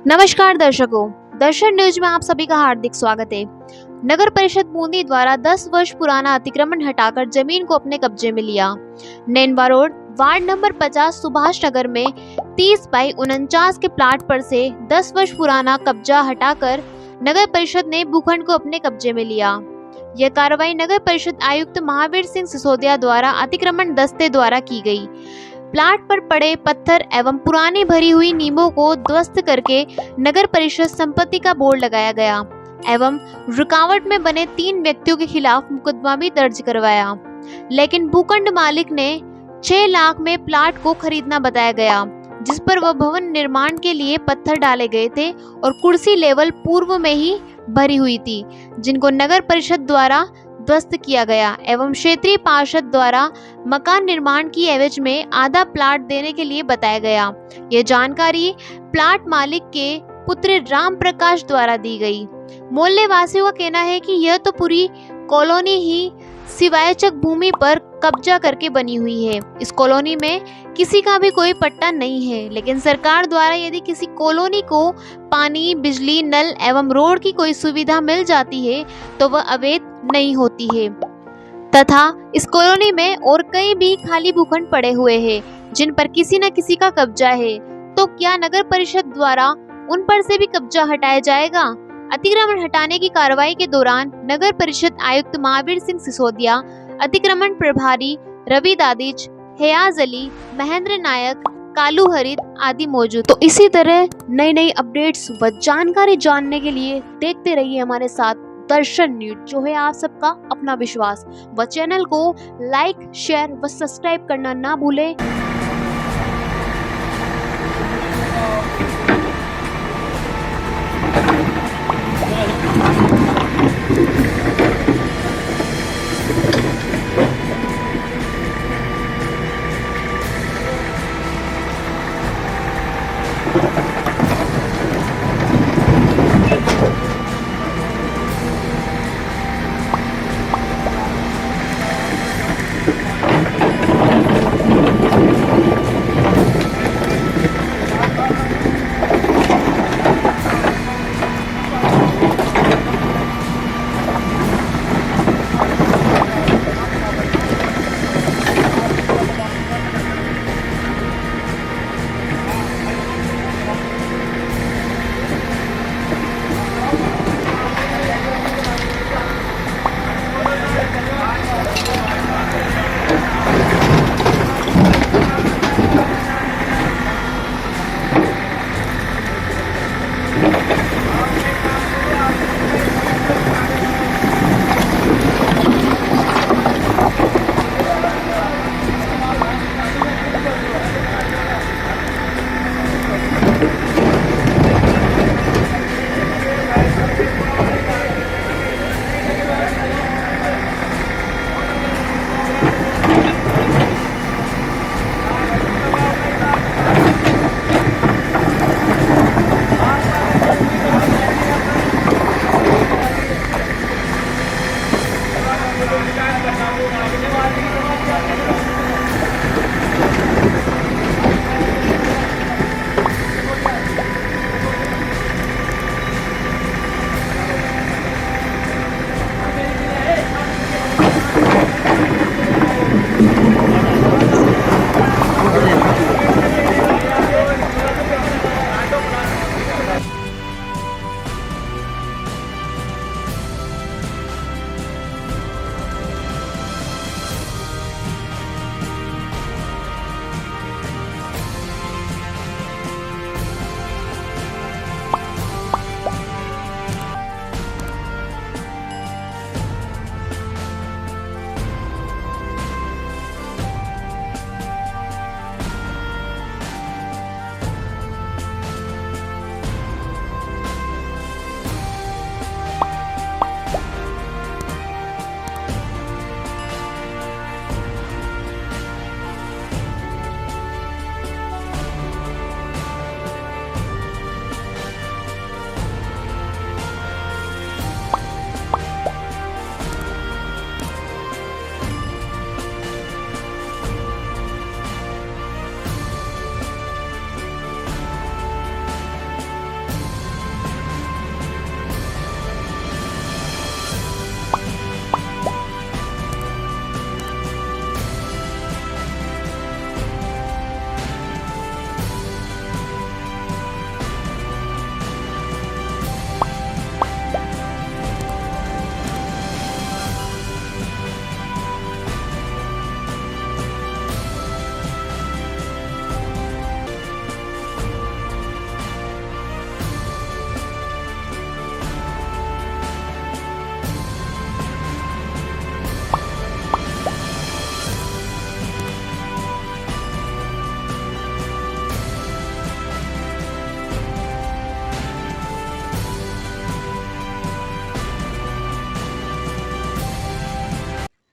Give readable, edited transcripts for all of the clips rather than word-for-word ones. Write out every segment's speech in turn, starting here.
नमस्कार दर्शकों, दर्शन न्यूज में आप सभी का हार्दिक स्वागत है। नगर परिषद बूंदी द्वारा 10 वर्ष पुराना अतिक्रमण हटाकर जमीन को अपने कब्जे में लिया। Nainwa road ward number 50 Subhash Nagar में 30 बाई 49 के प्लाट पर से 10 वर्ष पुराना कब्जा हटाकर नगर परिषद ने भूखंड को अपने कब्जे में लिया। यह कार्रवाई नगर परिषद आयुक्त महावीर सिंह सिसोदिया द्वारा अतिक्रमण दस्ते द्वारा की गई। प्लाट पर पड़े पत्थर एवं पुरानी भरी हुई नींबों को ध्वस्त करके नगर परिषद संपत्ति का बोर्ड लगाया गया एवं रुकावट में बने 3 व्यक्तियों के खिलाफ मुकदमा भी दर्ज करवाया। लेकिन भूखंड मालिक ने 6 लाख में प्लाट को खरीदना बताया गया, जिस पर वह भवन निर्माण के लिए पत्थर डाले गए थे और कुर्सी लेवल पूर्व में ही भरी हुई थी, जिनको नगर परिषद द्वारा ध्वस्त किया गया एवं क्षेत्रीय पार्षद द्वारा मकान निर्माण की एवज में आधा प्लाट देने के लिए बताया गया। यह जानकारी प्लाट मालिक के पुत्र राम प्रकाश द्वारा दी गई। मोहल्ले वासियों का कहना है कि यह तो पूरी कॉलोनी ही सिवायचक भूमि पर कब्जा करके बनी हुई है। इस कॉलोनी में किसी का भी कोई पट्टा नहीं है, लेकिन सरकार द्वारा यदि किसी कॉलोनी को पानी, बिजली, नल एवं रोड की कोई सुविधा मिल जाती है तो वह अवैध नहीं होती है। तथा इस कॉलोनी में और कई भी खाली भूखंड पड़े हुए हैं जिन पर किसी न किसी का कब्जा है, तो क्या नगर परिषद द्वारा उन पर से भी कब्जा हटाया जाएगा? अतिक्रमण हटाने की कार्रवाई के दौरान नगर परिषद आयुक्त महावीर सिंह सिसोदिया, अतिक्रमण प्रभारी रवि दादिच, हयाज अली, महेंद्र नायक, कालू हरित आदि मौजूद। तो इसी तरह नई नई अपडेट्स व जानकारी जानने के लिए देखते रहिए हमारे साथ दर्शन न्यूज, जो है आप सबका अपना विश्वास। व चैनल को लाइक, शेयर व सब्सक्राइब करना ना भूलें।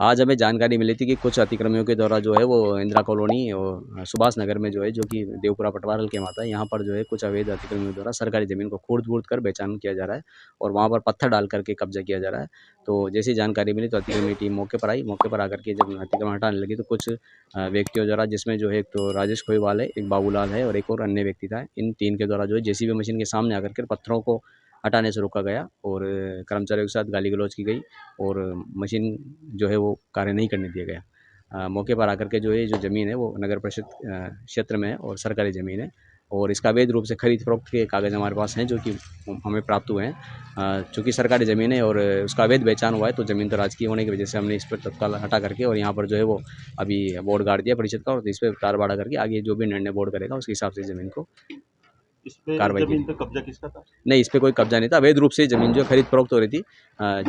आज हमें जानकारी मिली थी कि कुछ अतिक्रमियों के द्वारा जो है वो इंदिरा कॉलोनी और सुभाष नगर में जो है, जो कि देवपुरा पटवारल के माता है, यहाँ पर जो है कुछ अवैध अतिक्रमियों द्वारा सरकारी ज़मीन को खूर्द-बूर्द कर बेचान किया जा रहा है और वहाँ पर पत्थर डाल करके कब्जा किया जा रहा है। तो जैसी जानकारी मिली तो अतिक्रमण टीम मौके पर आई। मौके पर आकर के जब अतिक्रमण हटाने लगी तो कुछ व्यक्तियों द्वारा, जिसमें जो है एक तो राजेश खोईवाल है, एक बाबूलाल है और एक और अन्य व्यक्ति था, इन 3 के द्वारा जो है जेसीबी मशीन के सामने आकर के पत्थरों को हटाने से रोका गया और कर्मचारियों के साथ गाली-गलौज की गई और मशीन जो है वो कार्य नहीं करने दिया गया। मौके पर आकर के जो है, जो ज़मीन है वो नगर परिषद क्षेत्र में है और सरकारी ज़मीन है और इसका अवैध रूप से खरीद फरोख्त के कागज़ हमारे पास हैं, जो कि हमें प्राप्त हुए हैं। चूँकि सरकारी ज़मीन है और उसका अवैध बेचान हुआ है, तो ज़मीन तो राजकीय होने की वजह से हमने इस पर तत्काल हटा करके और यहाँ पर जो है वो अभी बोर्ड गाड़ दिया परिषद का और इस पर तार बाड़ा करके आगे जो भी निर्णय बोर्ड करेगा उसके हिसाब से ज़मीन को इस पे कार्रवाई की। जमीन पे कब्जा किसका था? नहीं, इस पे कोई कब्जा नहीं था। अवैध रूप से ज़मीन जो खरीद फरोख्त हो रही थी।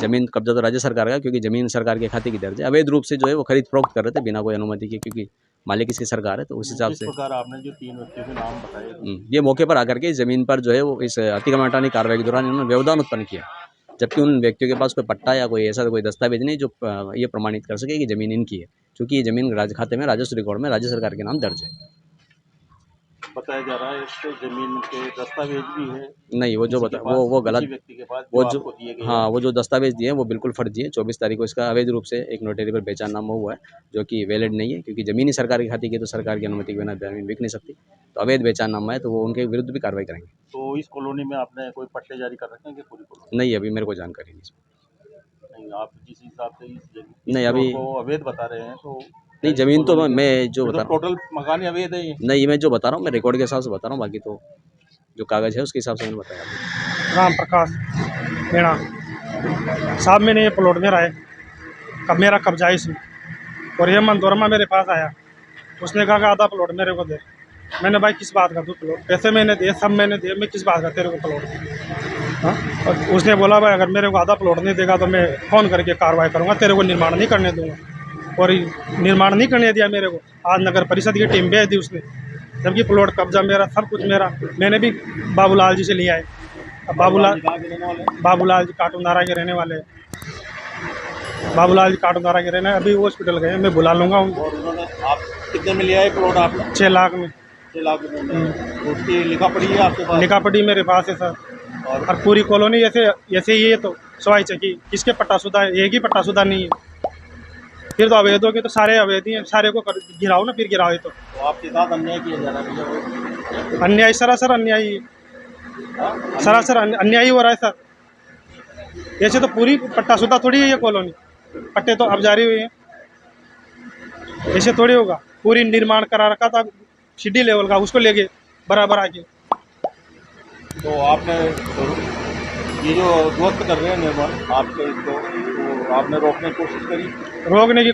ज़मीन कब्जा तो राज्य सरकार का है, क्योंकि ज़मीन सरकार के खाते की दर्ज है। अवैध रूप से जो है वो खरीद फरोख्त कर रहे थे बिना कोई अनुमति के, क्योंकि मालिक इसकी सरकार है, तो उस हिसाब जिस से प्रकार आपने जो 3 व्यक्तियों के नाम बताए, ये मौके पर आकर के इस ज़मीन पर जो है वो इस अतिक्रमण हटाने की कार्रवाई के दौरान इन्होंने व्यवधान उत्पन्न किया, जबकि उन व्यक्तियों के पास कोई पट्टा या कोई ऐसा कोई दस्तावेज नहीं जो ये प्रमाणित कर सके कि ज़मीन इनकी है, क्योंकि ये ज़मीन राज्य खाते में राजस्व रिकॉर्ड में राज्य सरकार के नाम दर्ज है। बताया जा रहा है इस पे जमीन के दस्तावेज भी है। नहीं, वो जो किसी बता के पास, वो किसी गलत, व्यक्ति के पास वो जो जो आपको दिए गए हाँ, हैं। वो जो दस्तावेज़ दिए हैं वो बिल्कुल फर्जी है। 24 तारीख को इसका अवैध रूप से एक नोटरी पर बेचाननामा हुआ है, जो कि वैलिड नहीं है, क्योंकि ज़मीन ही सरकार की खाते की है, तो सरकार की अनुमति के बिना ज़मीन बिक नहीं सकती। तो अवैध बेचाननामा है, तो वो उनके विरुद्ध भी कार्रवाई करेंगे। तो इस कॉलोनी में आपने कोई पट्टे जारी कर रखे हैं कि पूरी कॉलोनी? नहीं, अभी मेरे को जानकारी नहीं इसमें। नहीं, आप जिस हिसाब से इस नहीं, अभी प्लॉट को अवैध बता रहे हैं, तो नहीं, ज़मीन तो मैं जो बता रहा हूँ, टोटल मकान ही अवैध है ये। नहीं, मैं जो बता रहा हूँ मैं रिकॉर्ड के हिसाब से बता रहा हूँ, बाकी तो जो कागज़ है उसके हिसाब से मैंने बताया आपको। राम प्रकाश मीणा साहब, मैंने ये प्लॉट मेरा है, कब मेरा कब्जा है इसमें, और ये मंदोरमा मेरे पास आया, उसने कहा कि आधा प्लॉट मेरे को दे। मैंने भाई किस बात का तू प्लॉट, पैसे मैंने दिए, सब मैंने दिए, मैं किस बात का तेरे को प्लॉट दूँ? हाँ, और उसने बोला भाई अगर मेरे को आधा प्लॉट नहीं देगा तो मैं फ़ोन करके कार्रवाई करूँगा, तेरे को निर्माण नहीं करने दूँगा। और निर्माण नहीं करने दिया मेरे को। आज नगर परिषद की टीम भेज दी उसने, जबकि प्लॉट कब्जा मेरा, सब कुछ मेरा। मैंने भी बाबूलाल जी से लिया है। अब बाबूलाल जी काटूनारा के रहने वाले हैं। बाबूलाल जी काटूनारा के रहने, अभी हॉस्पिटल गए, मैं बुला लूँगा उनको। और उन्होंने आप कितने में लिया है प्लॉट आपने? 6 लाख में। 6 लाख रुपए में। उसकी लिखा पड़ी है आपके पास? लिखा पड़ी मेरे पास है सर। और पूरी कॉलोनी ऐसे ही है, तो सवाई चकी किसके पट्टाशुदा है? एक ही पट्टाशुदा नहीं है। फिर तो अवैध हो गए, तो सारे अवैध ही हैं, सारे को गिराओ ना, फिर गिराओ। तो आपके साथ अन्याय किया जा रहा है? अन्याय, सरासर अन्याय, सरासर अन्याय हो रहा है सर। ऐसे तो पूरी पट्टाशुदा थोड़ी है ये कॉलोनी, पट्टे तो अब जारी हुए हैं, ऐसे थोड़ी होगा। पूरी निर्माण करा रखा था सिटी लेवल का, उसको लेके बराबर आके। तो आपने ये जो ध्वस्त कर रहे हैं निर्माण आपके इसको, तो आपने रोकने की कोशिश करी? रोकने की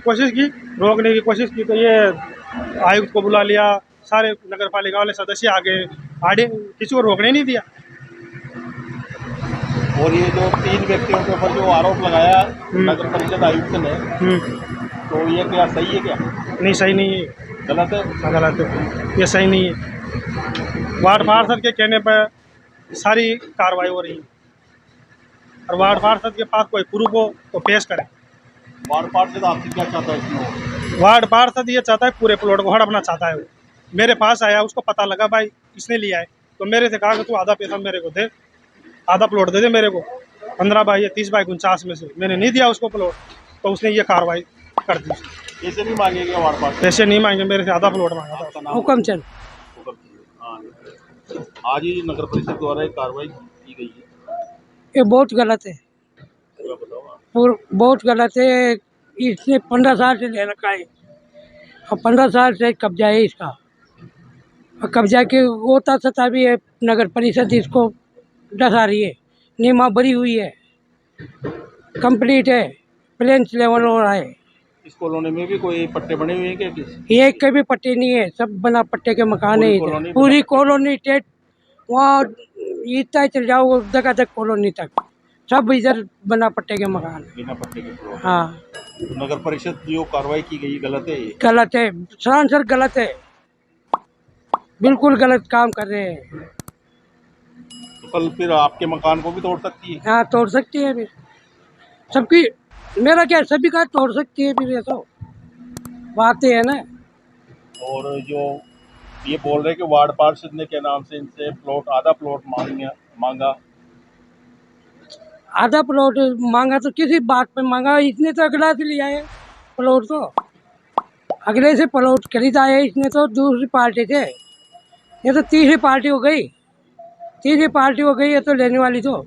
कोशिश की तो ये आयुक्त को बुला लिया, सारे नगर पालिका वाले सदस्य आ गए, आड़े किसी को रोकने नहीं दिया। और ये जो 3 व्यक्तियों के ऊपर जो आरोप लगाया नगर परिषद आयुक्त ने, तो ये क्या सही है? क्या नहीं, सही नहीं है, गलत है? गलत है, ये सही नहीं है। वार्ड पार्षद के कहने पर सारी कार्रवाई हो रही है, और वार्ड पार्षद के पास कोई प्रूफ हो तो पेश करें। वार्ड पार्षद आपसे क्या चाहता है इसमें? वार्ड पार्षद ये चाहता है पूरे प्लॉट को हड़पना चाहता है। वो मेरे पास आया, उसको पता लगा भाई इसने लिया है, तो मेरे से कहा कि तू आधा पैसा मेरे को दे, आधा प्लॉट दे दे मेरे को, 15 बाई 30 बाई 49 में से। मैंने नहीं दिया उसको प्लॉट, तो उसने ये कार्रवाई कर दी। पैसे नहीं मांगेगा वार्ड पार्षद? पैसे नहीं मांगे, मेरे से आधा प्लॉट मांगा था। हुक्मचंद। आज ही नगर परिषद द्वारा एक कार्रवाई की गई है, ये बहुत गलत है, और बहुत गलत है। इसने 15 साल से ले रखा है, और 15 साल से कब्जा है इसका, और कब्जा के होता सता भी है। नगर परिषद इसको डसा रही है, नीमा भरी हुई है, कंप्लीट है, प्लेन्स लेवल हो रहा है। इस कॉलोनी में भी कोई पट्टे बने हुए हैं क्या? किस एक के भी पट्टे नहीं है, सब बना पट्टे के मकान है पूरी इधर। पूरी कॉलोनी टेट, वहाँ इतना चल जाओ जगह तक कॉलोनी तक, सब इधर बना पट्टे के मकान है। बिना पट्टे के प्लॉट। हाँ, नगर परिषद जो कार्रवाई की गई गलत है ये? गलत है, सरासर गलत है, बिल्कुल गलत काम कर रहे हैं। तो कल फिर आपके मकान को भी तोड़ सकती है? हाँ, तोड़ सकती है, फिर सबकी मेरा क्या, सभी का तोड़ सकती है फिर, ये तो बातें है ना। और जो ये बोल रहे हैं कि वार्ड पार्षद ने के नाम से इनसे प्लॉट, आधा प्लॉट मांगा। आधा प्लॉट मांगा तो किसी बात पे मांगा, इसने तो अगला से लिया है प्लॉट, तो अगले से प्लॉट खरीदा है इसने तो दूसरी पार्टी से। ये तो तीसरी पार्टी हो गई, तीसरी पार्टी हो गई, ये तो लेने वाली तो